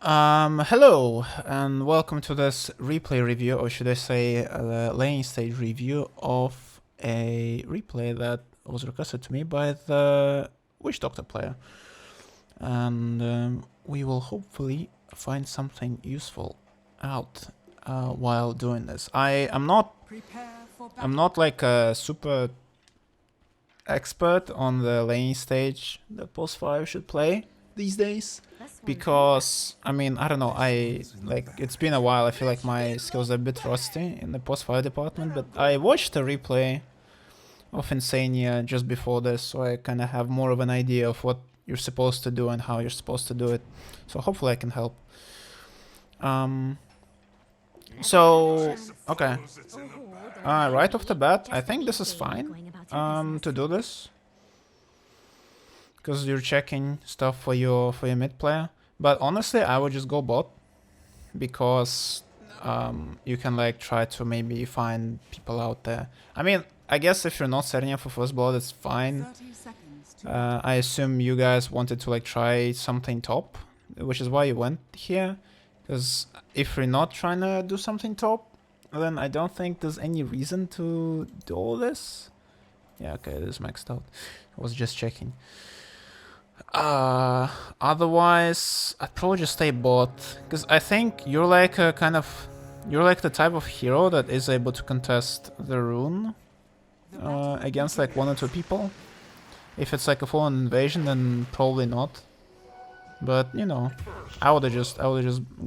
Hello, and welcome to this replay review, or should I say the lane stage review of a replay that was requested to me by the Witch Doctor player. And we will hopefully find something useful out while doing this. I'm not like a super expert on the lane stage that Post 5 should play these days. Because, I mean, I don't know, it's been a while, I feel like my skills are a bit rusty in the post-fire department, but I watched a replay of Insania just before this, so I kind of have more of an idea of what you're supposed to do and how you're supposed to do it, so hopefully I can help. Okay. Right off the bat, I think this is fine to do this. Because you're checking stuff for your mid player. But honestly, I would just go bot. Because you can like try to maybe find people out there. I mean, I guess if you're not setting up for first blood, it's fine. I assume you guys wanted to like try something top, which is why you went here. Because if you're not trying to do something top, then I don't think there's any reason to do all this. Yeah, okay, this is maxed out. I was just checking. Otherwise, I'd probably just stay bot, because I think you're like a you're like the type of hero that is able to contest the rune against like 1 or 2 people. If it's like a full-on invasion, then probably not. But you know, I would have just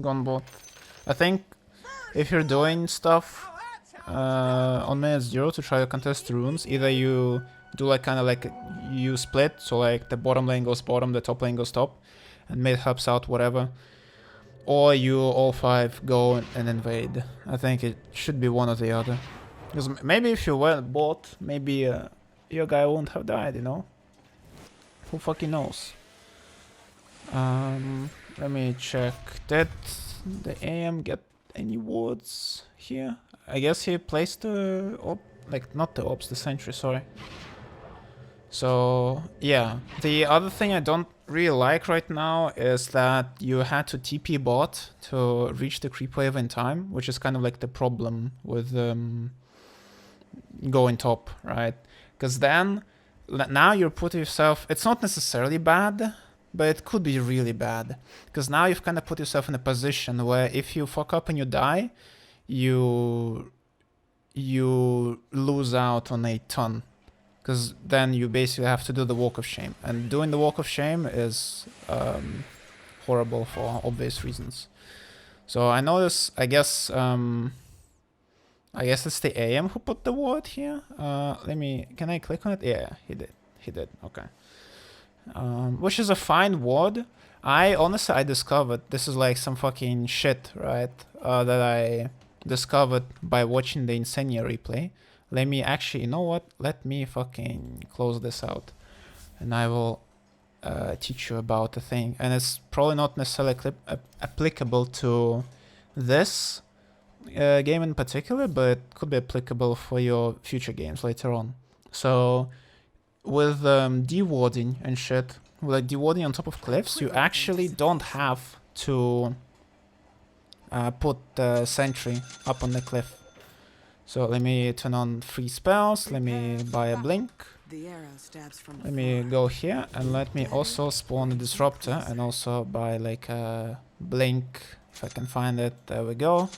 gone bot. I think if you're doing stuff on minute 0 to try to contest runes, either you do like kind of like you split, so like the bottom lane goes bottom, the top lane goes top, and mid helps out whatever, or you all 5 go and invade. I think it should be one or the other, because maybe if you went bot, maybe your guy wouldn't have died, you know? Who fucking knows? Let me check. Did the AM get any wards here? I guess he placed the not the ops, the sentry, sorry. So yeah, the other thing I don't really like right now is that you had to TP bot to reach the creep wave in time, which is kind of like the problem with going top, right? Because then now you're putting yourself, it's not necessarily bad, but it could be really bad, because now you've kind of put yourself in a position where if you fuck up and you die, you lose out on a ton. Because then you basically have to do the walk of shame, and doing the walk of shame is horrible for obvious reasons. So I notice, I guess it's the AM who put the ward here. Can I click on it? Yeah, he did, okay. Which is a fine ward. Honestly, I discovered, this is like some fucking shit, right, that I discovered by watching the Insania replay. Let me actually, you know what? Let me fucking close this out, and I will teach you about the thing. And it's probably not necessarily applicable to this game in particular, but it could be applicable for your future games later on. So with dewarding and shit, with like dewarding on top of cliffs, you actually don't have to put the sentry up on the cliff. So let me turn on free spells, let me buy a blink, let me go here, and let me also spawn a disruptor and also buy like a blink, if I can find it, there we go,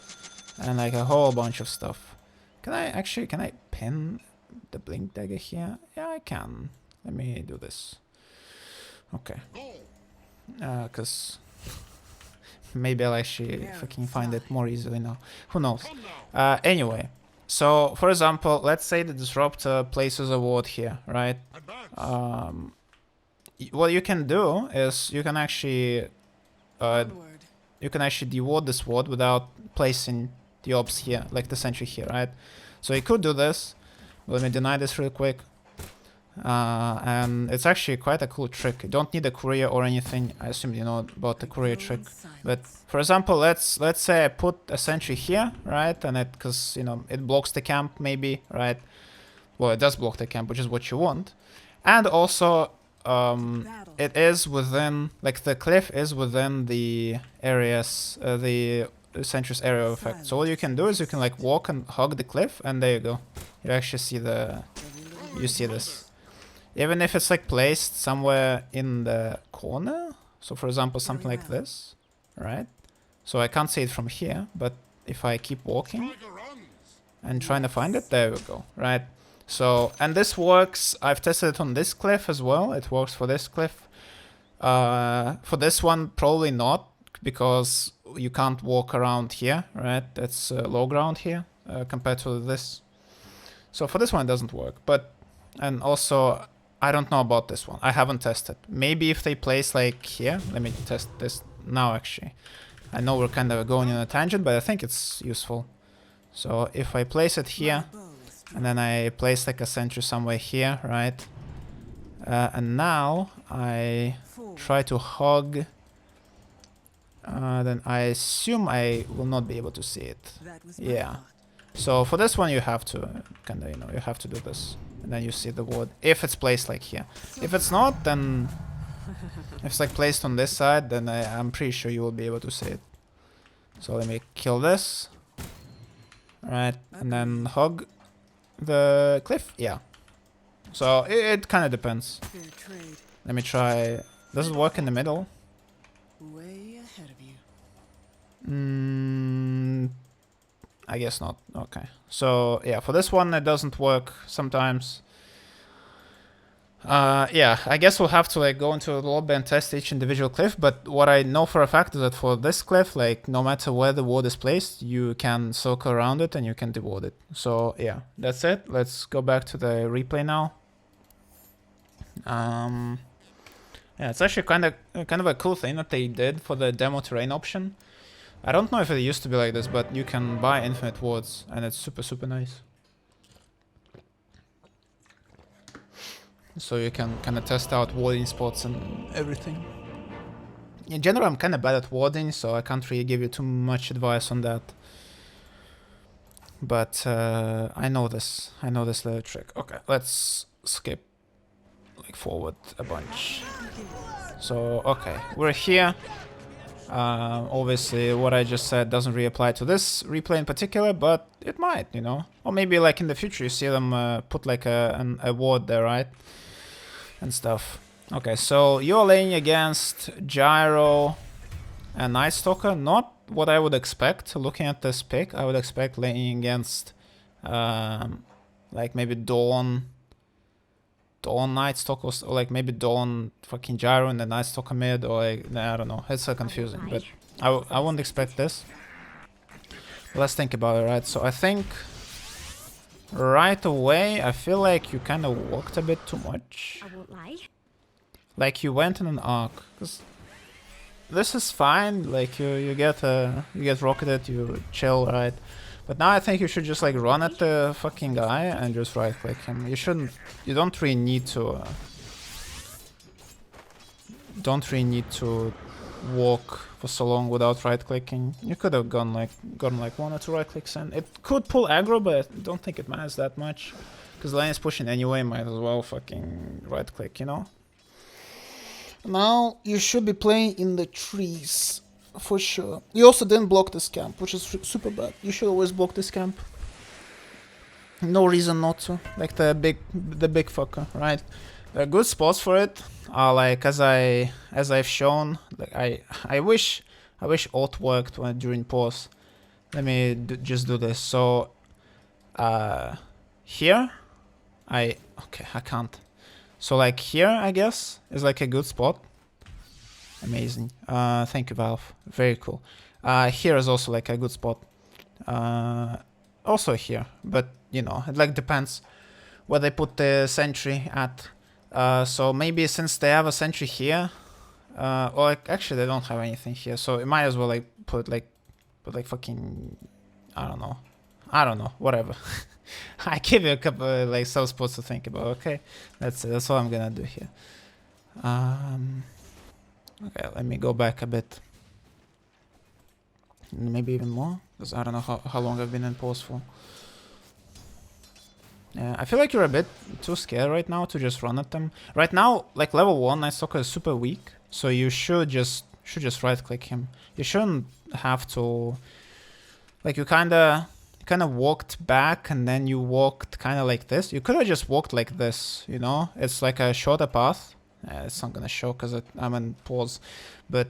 and like a whole bunch of stuff. Can I pin the blink dagger here? Yeah, I can. Let me do this. Okay. Cause maybe I'll actually fucking find it more easily now. Who knows? Anyway. So, for example, let's say the disruptor places a ward here, right? What you can do is you can actually deward this ward without placing the ops here, like the sentry here, right? So you could do this. Let me deny this real quick. And it's actually quite a cool trick. You don't need a courier or anything. I assume you know about the courier trick. But for example, let's say I put a sentry here, right? And because you know it blocks the camp, maybe, right? Well, it does block the camp, which is what you want. And also it is within, like the cliff is within the areas, the sentry's area of effect. So what you can do is you can like walk and hug the cliff, and there you go. You actually see the, you see this. Even if it's like placed somewhere in the corner. So for example, something like this, right? So I can't see it from here, but if I keep walking and trying to find it, there we go, right? So, and this works, I've tested it on this cliff as well, it works for this cliff. For this one, probably not, because you can't walk around here, right? It's low ground here, compared to this. So for this one, it doesn't work, but, and also, I don't know about this one, I haven't tested. Maybe if they place like here, let me test this now actually. I know we're kind of going on a tangent, but I think it's useful. So if I place it here, and then I place like a sentry somewhere here, right? And now I try to hug, then I assume I will not be able to see it. Yeah. So for this one you have to kind of, you know, you have to do this. And then you see the ward, if it's placed like here. If it's not, then if it's like placed on this side, then I'm pretty sure you will be able to see it. So let me kill this. Right, and then hug the cliff. Yeah. So it kind of depends. Let me try. Does it work in the middle? Way ahead of you. I guess not. Okay. So yeah, for this one it doesn't work sometimes. Yeah, I guess we'll have to like go into the lobby and test each individual cliff, but what I know for a fact is that for this cliff, like no matter where the ward is placed, you can circle around it and you can deward it. So yeah, that's it. Let's go back to the replay now. Yeah, it's actually kind of a cool thing that they did for the demo terrain option. I don't know if it used to be like this, but you can buy infinite wards and it's super nice. So you can kind of test out warding spots and everything. In general, I'm kind of bad at warding, so I can't really give you too much advice on that. But I know this little trick. Okay, let's skip like forward a bunch. So okay, we're here. Obviously, what I just said doesn't really apply to this replay in particular, but it might, you know. Or maybe like in the future, you see them put like a ward there, right? And stuff. Okay, so you're laying against Gyro and Night Stalker. Not what I would expect looking at this pick. I would expect laying against like maybe Dawn Night Stalker, or like maybe Dawn fucking Gyro and the Night Stalker mid, or like, nah, I don't know. It's so confusing, but I wouldn't expect this. Let's think about it, right? So I think right away, I feel like you kind of walked a bit too much. I won't lie. Like you went in an arc. Cause this is fine. Like you get rocketed, you chill, right? But now I think you should just like run at the fucking guy and just right click him. You shouldn't. You don't really need to. Don't really need to walk for so long without right clicking. You could have gotten like 1 or 2 right clicks in. It could pull aggro, but I don't think it matters that much. Because the lane is pushing anyway, might as well fucking right click, you know? Now you should be playing in the trees for sure. You also didn't block this camp, which is super bad. You should always block this camp. No reason not to. Like the big fucker, right? There are good spots for it. Like as I've shown, like I wish alt worked during pause. Let me just do this. So here I can't. So like here I guess is like a good spot. Amazing. Thank you, Valve. Very cool. Here is also like a good spot. Also here, but you know, it like depends where they put the sentry at. So maybe since they have a sentry here, or like actually they don't have anything here, so it might as well like put like fucking I don't know, whatever. I give you a couple like some spots to think about. Okay, that's it. That's all I'm gonna do here. Okay, let me go back a bit, maybe even more, because I don't know how long I've been in pause for. Yeah, I feel like you're a bit too scared right now to just run at them. Right now, like level 1 Night Stalker is super weak, so you should just right click him. You shouldn't have to, like, you kinda walked back and then you walked kinda like this. You could have just walked like this, you know? It's like a shorter path. It's not gonna show because I'm in pause, but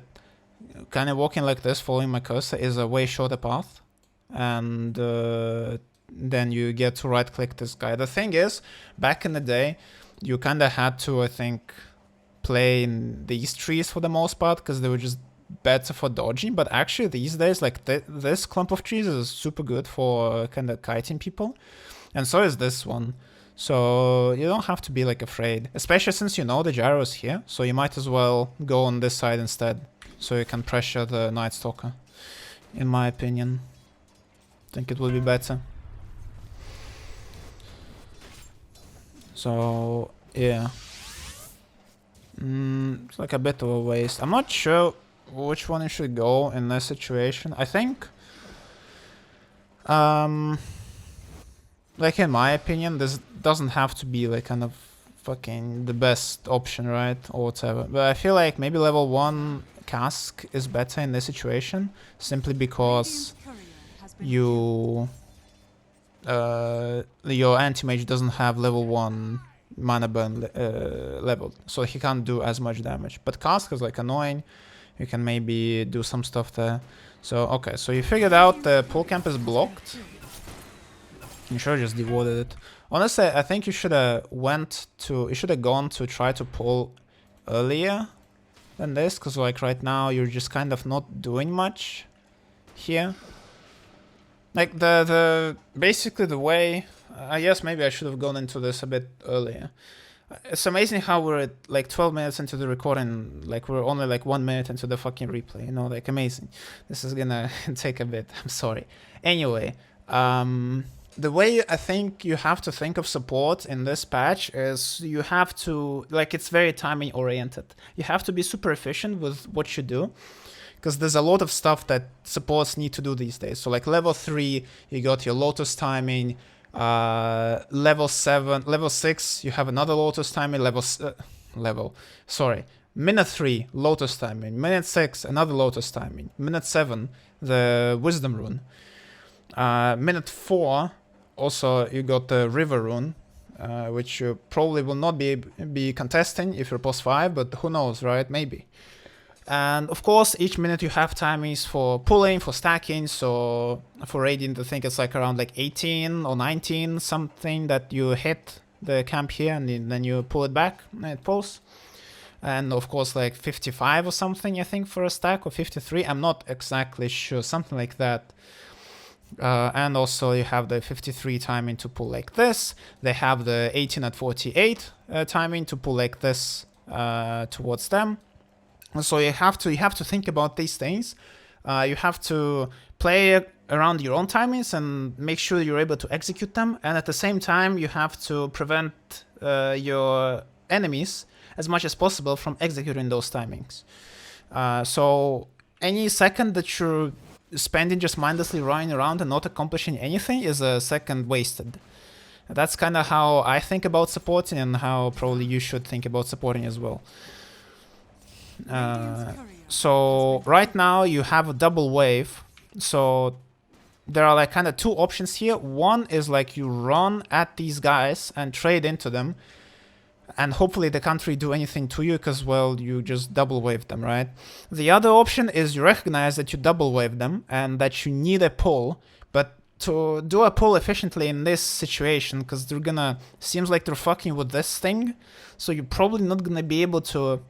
kind of walking like this, following my cursor, is a way shorter path, and then you get to right click this guy. The thing is, back in the day, you kind of had to, I think, play in these trees for the most part because they were just better for dodging. But actually these days, like this clump of trees is super good for kind of kiting people, and so is this one. So you don't have to be like afraid, especially since you know the gyro is here, so you might as well go on this side instead, so you can pressure the Night Stalker, in my opinion. I think it will be better. So yeah, it's like a bit of a waste. I'm not sure which one you should go in this situation. I think like in my opinion, this doesn't have to be like kind of fucking the best option, right? Or whatever. But I feel like maybe level 1 cask is better in this situation, simply because your anti-mage doesn't have level 1 mana burn level, so he can't do as much damage. But cask is like annoying. You can maybe do some stuff there. So okay, so you figured out the pull camp is blocked. You should have just dewarded it. Honestly, I think you should have gone to try to pull earlier than this, because like right now you're just kind of not doing much here. Like basically the way, I guess maybe I should have gone into this a bit earlier. It's amazing how we're at like 12 minutes into the recording, like we're only like 1 minute into the fucking replay, you know, like amazing. This is gonna take a bit, I'm sorry. Anyway, the way I think you have to think of support in this patch is you have to, like, it's very timing oriented. You have to be super efficient with what you do, because there's a lot of stuff that supports need to do these days. So like level 3, you got your Lotus timing. Level 6, you have another Lotus timing. Minute 3, Lotus timing. Minute 6, another Lotus timing. Minute 7, the Wisdom rune. Minute 4, also you got the River rune, which you probably will not be contesting if you're post 5, but who knows, right? Maybe. And of course, each minute you have timings for pulling, for stacking. So for Radiant, I think it's like around like 18 or 19, something that you hit the camp here and then you pull it back and it pulls. And of course, like 55 or something, I think, for a stack, or 53. I'm not exactly sure, something like that. And also you have the 53 timing to pull like this. They have the 18 at 48 timing to pull like this towards them. So you have to think about these things. You have to play around your own timings and make sure you're able to execute them. And at the same time, you have to prevent your enemies as much as possible from executing those timings. So any second that you're spending just mindlessly running around and not accomplishing anything is a second wasted. That's kind of how I think about supporting, and how probably you should think about supporting as well. So right now you have a double wave, so there are like kind of two options here. One is like you run at these guys and trade into them, and hopefully they can't really do anything to you because, well, you just double wave them, right? The other option is you recognize that you double wave them and that you need a pull, but to do a pull efficiently in this situation, because they're gonna, seems like they're fucking with this thing, so you're probably not gonna be able to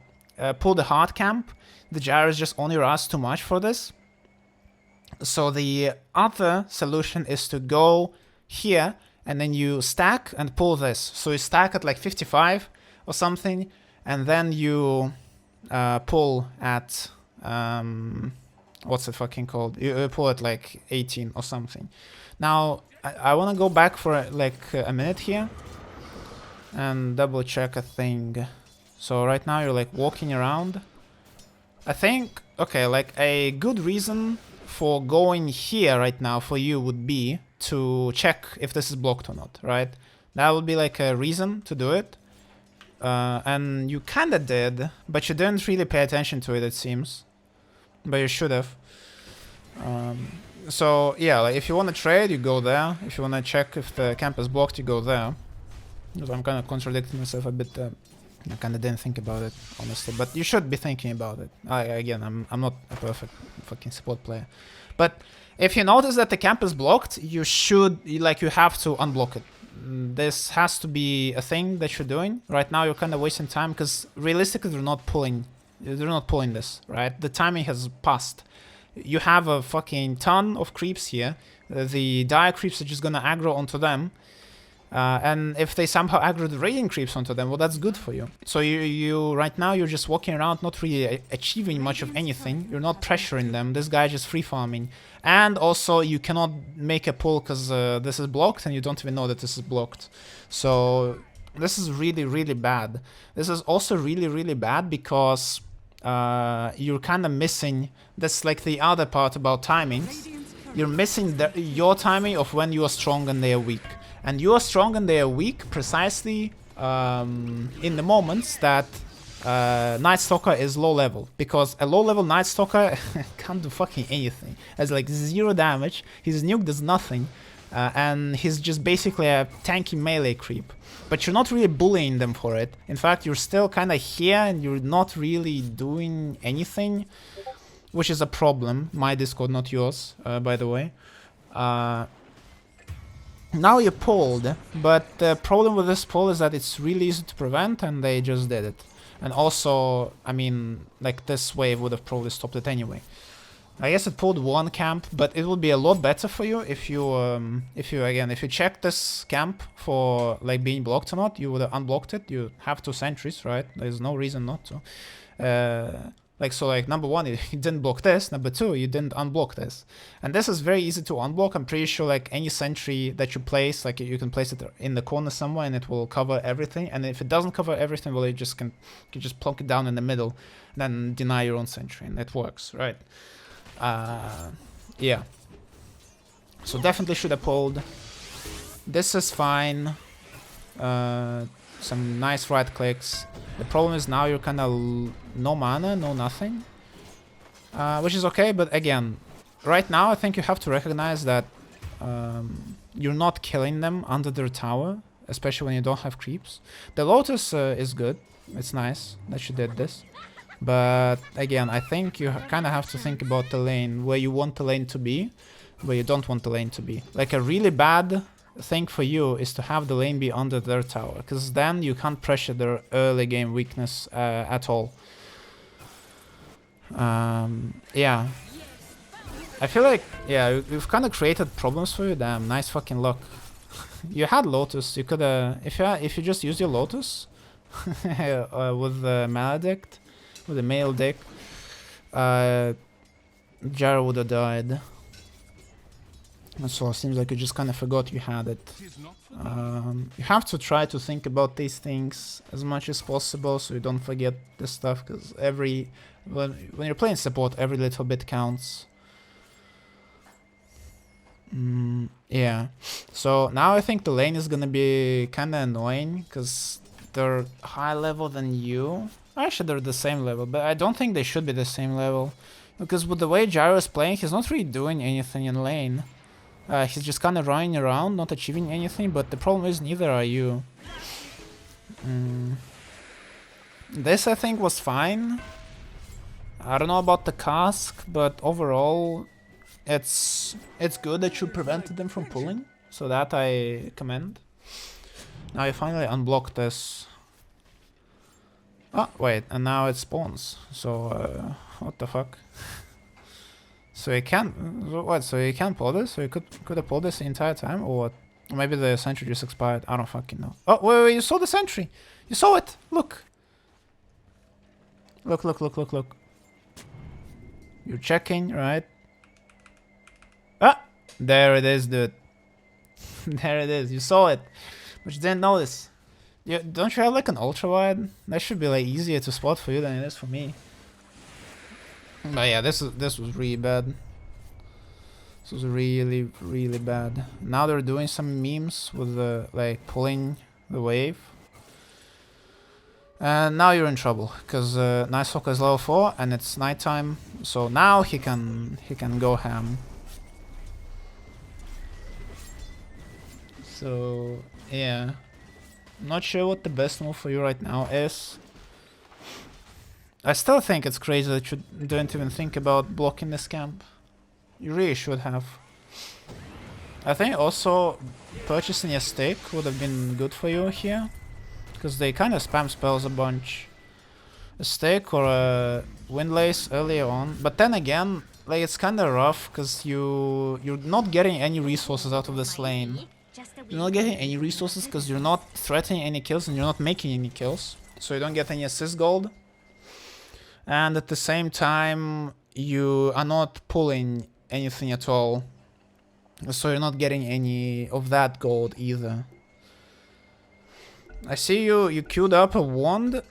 pull the hard camp. The gyro is just on your ass too much for this. So the other solution is to go here and then you stack and pull this. So you stack at like 55 or something, and then you pull at what's it fucking called? You pull at like 18 or something. Now I want to go back for like a minute here and double check a thing. So right now you're like walking around. I think, okay, like a good reason for going here right now for you would be to check if this is blocked or not, right? That would be like a reason to do it. And you kinda did, but you didn't really pay attention to it, it seems. But you should have. So yeah, like if you want to trade, you go there. If you want to check if the camp is blocked, you go there. Because I'm kind of contradicting myself a bit. I kind of didn't think about it, honestly. But you should be thinking about it. Again, I'm not a perfect fucking support player. But if you notice that the camp is blocked, you have to unblock it. This has to be a thing that you're doing. Right now, you're kind of wasting time because realistically, they're not pulling this, right? The timing has passed. You have a fucking ton of creeps here. The dire creeps are just gonna aggro onto them. And if they somehow aggro the radiant creeps onto them, well, that's good for you. So you right now, you're just walking around, not really achieving much of anything. You're not pressuring them. This guy just free farming. And also, you cannot make a pull because this is blocked and you don't even know that this is blocked. So this is really, really bad. This is also really, really bad because you're kind of missing. That's like the other part about timings. You're missing your timing of when you are strong and they are weak. And you are strong and they are weak precisely in the moments that Night Stalker is low level. Because a low level Night Stalker can't do fucking anything. Has like 0 damage, his nuke does nothing, and he's just basically a tanky melee creep. But you're not really bullying them for it. In fact, you're still kind of here and you're not really doing anything, which is a problem. My Discord, not yours, by the way. Now you pulled, but the problem with this pull is that it's really easy to prevent and they just did it. And also, I mean, like this wave would have probably stopped it anyway. I guess it pulled one camp, but it would be a lot better for you if you check this camp for like being blocked or not, you would have unblocked it. You have 2 sentries, right? There's no reason not to. Like number 1, you didn't block this. Number 2, you didn't unblock this. And this is very easy to unblock. I'm pretty sure like any sentry that you place, like you can place it in the corner somewhere and it will cover everything. And if it doesn't cover everything, well, you can just plonk it down in the middle and then deny your own sentry and it works, right? Yeah. So definitely should have pulled. This is fine. Some nice right clicks. The problem is now you're kind of no mana, no nothing. Which is okay, but again, right now I think you have to recognize that you're not killing them under their tower, especially when you don't have creeps. The Lotus is good. It's nice that you did this. But again, I think you kind of have to think about the lane, where you want the lane to be, where you don't want the lane to be. Like a really bad thing for you is to have the lane be under their tower, because then you can't pressure their early game weakness at all. Yeah. I feel like, yeah, we've kind of created problems for you. Damn, nice fucking luck. You had Lotus. You could, if you just use your Lotus with the Maledict, with the male deck, Jara would have died. So it seems like you just kind of forgot you had it. You have to try to think about these things as much as possible so you don't forget this stuff, because when you're playing support, every little bit counts. Yeah. So now I think the lane is gonna be kind of annoying because they're higher level than you. Actually, they're the same level, but I don't think they should be the same level, because with the way Gyro is playing, he's not really doing anything in lane. He's just kind of running around, not achieving anything, but the problem is neither are you. This, I think, was fine. I don't know about the cask, but overall, it's good that you prevented them from pulling, so that I commend. Now you finally unblock this. Oh, wait, and now it spawns. So, what the fuck? So you can't, what, so you can't pull this? So you could have pulled this the entire time, or what? Or maybe the sentry just expired, I don't fucking know. Oh, wait, you saw the sentry! You saw it! Look! Look. You're checking, right? Ah! There it is, dude. There it is, you saw it. But you didn't notice. Don't you have like an ultra wide? That should be like easier to spot for you than it is for me. But yeah, this was really bad. This was really, really bad. Now they're doing some memes with the, like, pulling the wave. And now you're in trouble, because Nice Hawk is level 4 and it's nighttime, so now he can go ham. So yeah, not sure what the best move for you right now is. I still think it's crazy that you don't even think about blocking this camp. You really should have. I think also purchasing a stick would have been good for you here, because they kind of spam spells a bunch. A stick or a windlace earlier on, but then again, like, it's kind of rough because you're not getting any resources out of this lane. You're not getting any resources because you're not threatening any kills and you're not making any kills, so you don't get any assist gold. And at the same time, you are not pulling anything at all, so you're not getting any of that gold either. I see you queued up a wand.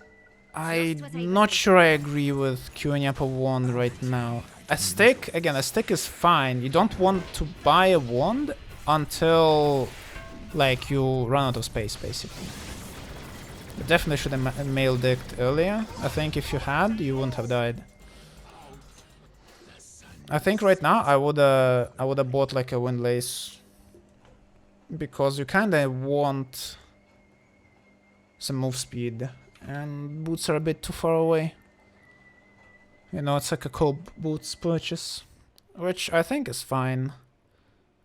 I'm not sure I agree with queuing up a wand right now. A stick, again, a stick is fine. You don't want to buy a wand until, like, you run out of space, basically. You definitely should have mailed it earlier. I think if you had, you wouldn't have died. I think right now I would have bought like a windlace, because you kind of want some move speed, and boots are a bit too far away. You know, it's like a cool boots purchase, which I think is fine.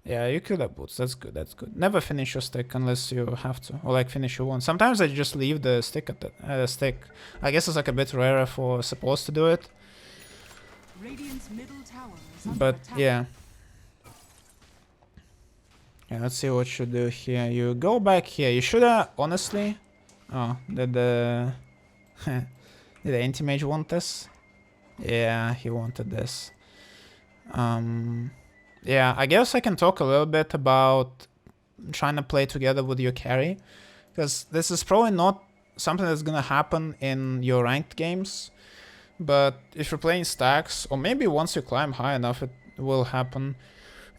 Yeah, you could have boots. That's good. That's good. Never finish your stick unless you have to, or like finish your one. Sometimes I just leave the stick at the stick. I guess it's like a bit rarer for supposed to do it. But yeah. Yeah, let's see what you do here. You go back here. You should have, honestly. Oh, did the did the anti-mage want this? Yeah, he wanted this. Yeah, I guess I can talk a little bit about trying to play together with your carry, because this is probably not something that's gonna happen in your ranked games, but if you're playing stacks, or maybe once you climb high enough it will happen,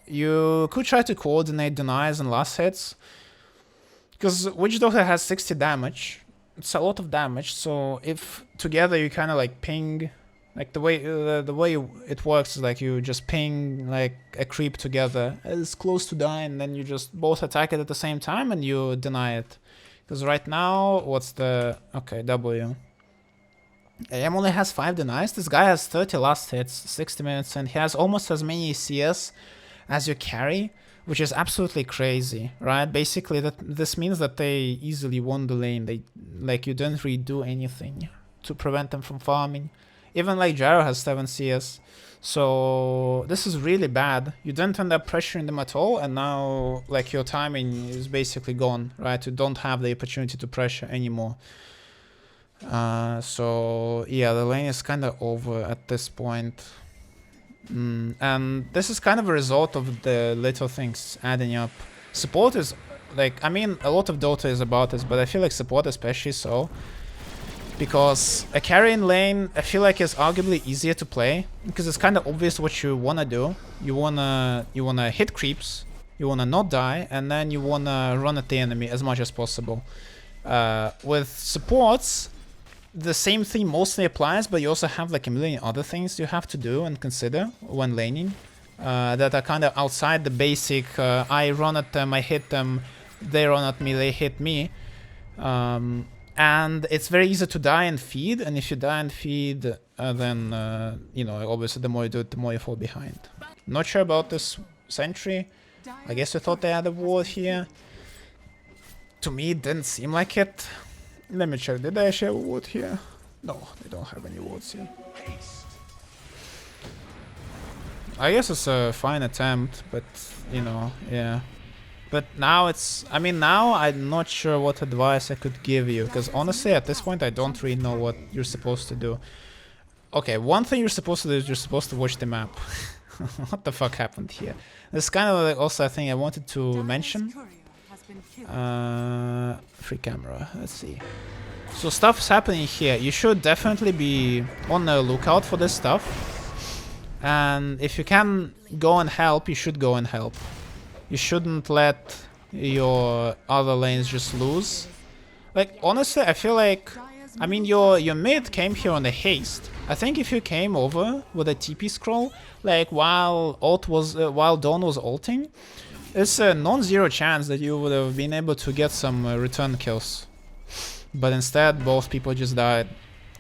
you could try to coordinate denies and last hits, because Witch Dota has 60 damage. It's a lot of damage, so if together you kind of like ping, like the way it works is like you just ping like a creep together as close to die, and then you just both attack it at the same time and you deny it. Because right now, what's the... okay, W. AM only has 5 denies. This guy has 30 last hits, 60 minutes, and he has almost as many CS as your carry, which is absolutely crazy, right? Basically, this means that they easily won the lane. They, like, you don't really do anything to prevent them from farming. Even like Gyro has 7 CS, so this is really bad. You don't end up pressuring them at all, and now like your timing is basically gone, right? You don't have the opportunity to pressure anymore. So yeah, the lane is kind of over at this point. And this is kind of a result of the little things adding up. Support is like, I mean, a lot of Dota is about this, but I feel like support especially so. Because a carry in lane, I feel like is arguably easier to play, because it's kind of obvious what you wanna do. You wanna hit creeps, you wanna not die, and then you wanna run at the enemy as much as possible. With supports, the same thing mostly applies, but you also have like a million other things you have to do and consider when laning that are kind of outside the basic. I run at them, I hit them, they run at me, they hit me. And it's very easy to die and feed, and if you die and feed, then, you know, obviously the more you do it, the more you fall behind. Not sure about this sentry. I guess you thought they had a ward here. To me, it didn't seem like it. Let me check, did they actually have a ward here? No, they don't have any wards here. I guess it's a fine attempt, but, you know, yeah. But now it's, I mean, now I'm not sure what advice I could give you, because honestly at this point I don't really know what you're supposed to do. Okay, one thing you're supposed to do is you're supposed to watch the map. What the fuck happened here? This is kind of like also a thing I wanted to mention. Free camera, let's see. So stuff's happening here. You should definitely be on the lookout for this stuff. And if you can go and help, you should go and help. You shouldn't let your other lanes just lose. Like, honestly, I feel like, I mean, your mid came here on a haste. I think if you came over with a TP scroll, like while Dawn was ulting, it's a non-zero chance that you would have been able to get some return kills. But instead, both people just died.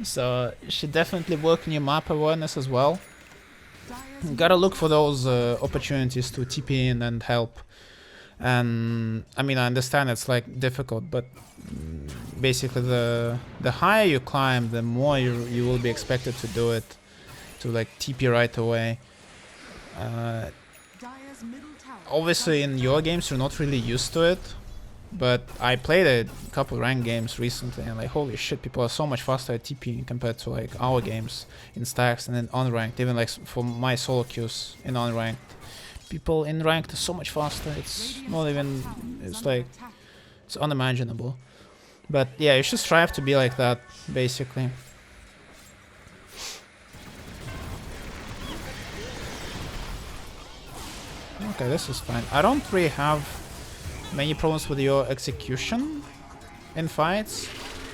So you should definitely work on your map awareness as well. You gotta look for those opportunities to TP in and help. And I mean, I understand it's like difficult, but basically the higher you climb, the more you will be expected to do it, to like TP right away. Obviously in your games you're not really used to it, but I played a couple ranked games recently and like holy shit, people are so much faster at TP compared to like our games in stacks and then unranked. Even like for my solo queues in unranked, people in ranked are so much faster. It's not even, it's like, it's unimaginable. But yeah, you should strive to be like that, basically. Okay, this is fine. I don't really have many problems with your execution in fights.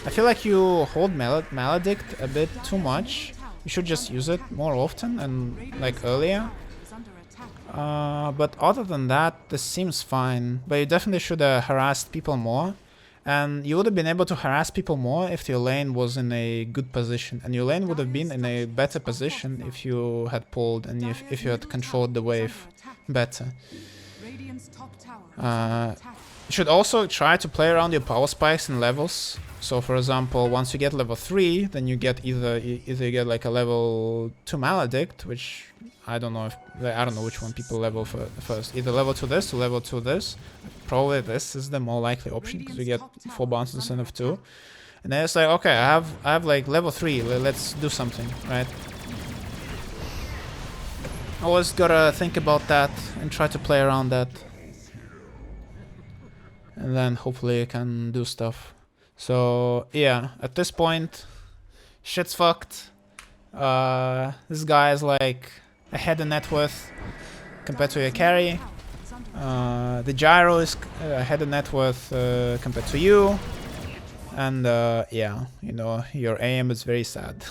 I feel like you hold Maledict a bit too much. You should just use it more often and like earlier. But other than that, this seems fine. But you definitely should have harassed people more. And you would have been able to harass people more if your lane was in a good position. And your lane would have been in a better position if you had pulled and if you had controlled the wave better. You should also try to play around your power spikes and levels. So for example, once you get level 3, then you get either you get like a level 2 Maledict, which I don't know which one people level first. Either level 2 this or level 2 this. Probably this is the more likely option because you get 4 bounces instead of 2. And then it's like, okay, I have like level 3, let's do something, right? Always gotta think about that and try to play around that. And then hopefully you can do stuff. So yeah, at this point, shit's fucked. This guy is like a head and net worth compared to your carry. The gyro is a head and net worth compared to you. And yeah, you know, your aim is very sad.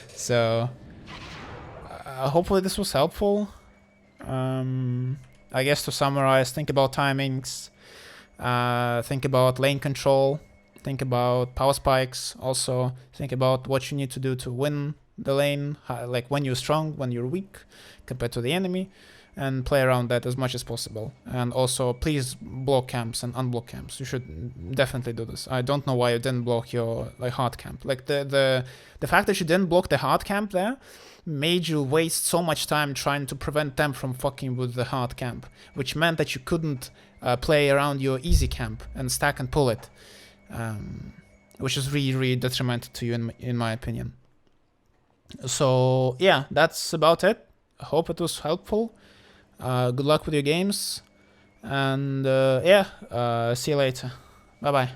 So hopefully this was helpful. I guess to summarize, think about timings. Think about lane control, think about power spikes, also think about what you need to do to win the lane, like when you're strong, when you're weak compared to the enemy, and play around that as much as possible. And also please block camps and unblock camps. You should definitely do this. I don't know why you didn't block your like hard camp. Like the fact that you didn't block the hard camp there made you waste so much time trying to prevent them from fucking with the hard camp, which meant that you couldn't play around your easy camp and stack and pull it, which is really, really detrimental to you in my opinion. So yeah, that's about it. I hope it was helpful. Good luck with your games, and yeah, see you later. Bye bye.